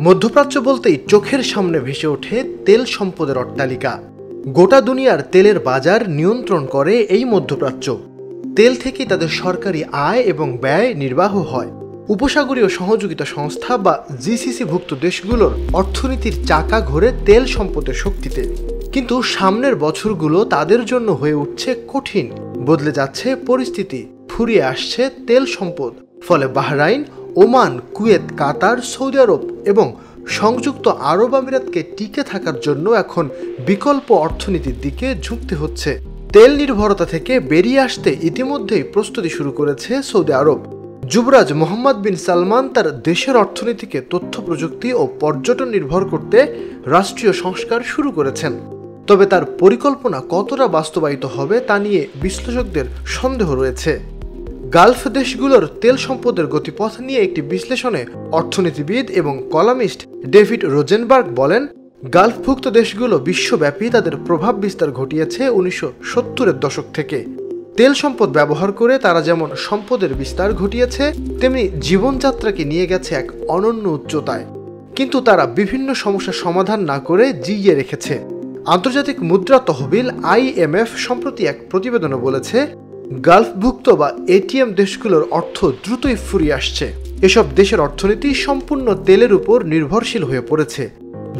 মধ্যপ্রাচ্য বলতেই চোখের সামনে ভেসে ওঠে তেল সম্পদের অট্টালিকা। গোটা দুনিয়ার তেলের বাজার নিয়ন্ত্রণ করে এই মধ্যপ্রাচ্য। তেল থেকেই তাদের সরকারি আয় এবং ব্যয় নির্বাহ হয়। উপসাগরীয় সহযোগিতা সংস্থা বা জিসিসিভুক্ত দেশগুলোর অর্থনীতির চাকা ঘোরে তেল সম্পদের শক্তিতে। কিন্তু সামনের বছরগুলো তাদের জন্য হয়ে উঠছে কঠিন। বদলে যাচ্ছে পরিস্থিতি, ফুরিয়ে আসছে তেল সম্পদ। ফলে বাহরাইন, ওমান, কুয়েত, কাতার, সৌদি আরব এবং সংযুক্ত আরব আমিরাতকে টিকে থাকার জন্য এখন বিকল্প অর্থনীতির দিকে ঝুঁকতে হচ্ছে। তেল নির্ভরতা থেকে বেরিয়ে আসতে ইতিমধ্যেই প্রস্তুতি শুরু করেছে সৌদি আরব। যুবরাজ মোহাম্মদ বিন সালমান তার দেশের অর্থনীতিকে তথ্য প্রযুক্তি ও পর্যটন নির্ভর করতে রাষ্ট্রীয় সংস্কার শুরু করেছেন। তবে তার পরিকল্পনা কতটা বাস্তবায়িত হবে তা নিয়ে বিশ্লেষকদের সন্দেহ রয়েছে। গালফ দেশগুলোর তেল সম্পদের গতিপথ নিয়ে একটি বিশ্লেষণে অর্থনীতিবিদ এবং কলামিস্ট ডেভিড রোজেনবার্গ বলেন, গালফভুক্ত দেশগুলো বিশ্বব্যাপী তাদের প্রভাব বিস্তার ঘটিয়েছে 1970-এর দশক থেকে। তেল সম্পদ ব্যবহার করে তারা যেমন সম্পদের বিস্তার ঘটিয়েছে, তেমনি জীবনযাত্রাকে নিয়ে গেছে এক অনন্য উচ্চতায়। কিন্তু তারা বিভিন্ন সমস্যার সমাধান না করে জিইয়ে রেখেছে। আন্তর্জাতিক মুদ্রা তহবিল IMF সম্প্রতি এক প্রতিবেদনে বলেছে, গালফভুক্ত বা এটিএম দেশগুলোর অর্থ দ্রুতই ফুরিয়ে আসছে। এসব দেশের অর্থনীতি সম্পূর্ণ তেলের উপর নির্ভরশীল হয়ে পড়েছে।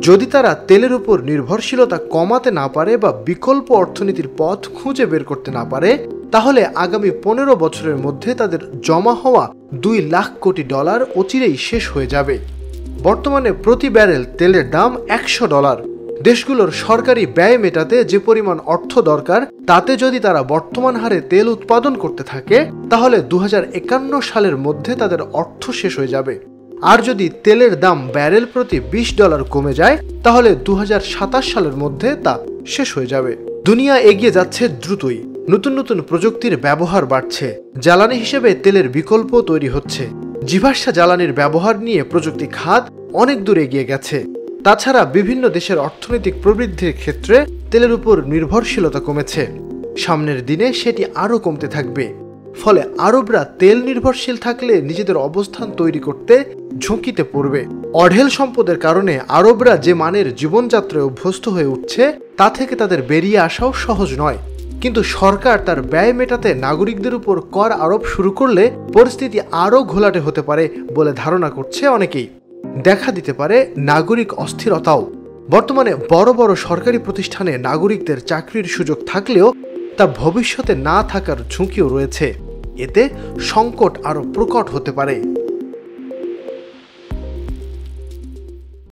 যদি তারা তেলের উপর নির্ভরশীলতা কমাতে না পারে বা বিকল্প অর্থনীতির পথ খুঁজে বের করতে না পারে, তাহলে আগামী 15 বছরের মধ্যে তাদের জমা হওয়া $2 লাখ কোটি অচিরেই শেষ হয়ে যাবে। বর্তমানে প্রতি ব্যারেল তেলের দাম $100। দেশগুলোর সরকারি ব্যয় মেটাতে যে পরিমাণ অর্থ দরকার, তাতে যদি তারা বর্তমান হারে তেল উৎপাদন করতে থাকে, তাহলে 2051 সালের মধ্যে তাদের অর্থ শেষ হয়ে যাবে। আর যদি তেলের দাম ব্যারেল প্রতি $20 কমে যায়, তাহলে 2027 সালের মধ্যে তা শেষ হয়ে যাবে। দুনিয়া এগিয়ে যাচ্ছে দ্রুতই। নতুন নতুন প্রযুক্তির ব্যবহার বাড়ছে। জ্বালানি হিসেবে তেলের বিকল্প তৈরি হচ্ছে। জীবাশ্ম জ্বালানির ব্যবহার নিয়ে প্রযুক্তি খাত অনেক দূর এগিয়ে গেছে। তাছাড়া বিভিন্ন দেশের অর্থনৈতিক প্রবৃদ্ধির ক্ষেত্রে তেলের উপর নির্ভরশীলতা কমেছে। সামনের দিনে সেটি আরও কমতে থাকবে। ফলে আরবরা তেল নির্ভরশীল থাকলে নিজেদের অবস্থান তৈরি করতে ঝুঁকিতে পড়বে। অঢেল সম্পদের কারণে আরবরা যে মানের জীবনযাত্রায় অভ্যস্ত হয়ে উঠছে, তা থেকে তাদের বেরিয়ে আসাও সহজ নয়। কিন্তু সরকার তার ব্যয় মেটাতে নাগরিকদের উপর কর আরোপ শুরু করলে পরিস্থিতি আরও ঘোলাটে হতে পারে বলে ধারণা করছে অনেকেই। দেখা দিতে পারে নাগরিক অস্থিরতাও। বর্তমানে বড় বড় সরকারি প্রতিষ্ঠানে নাগরিকদের চাকরির সুযোগ থাকলেও তা ভবিষ্যতে না থাকার ঝুঁকিও রয়েছে। এতে সংকট আরও প্রকট হতে পারে।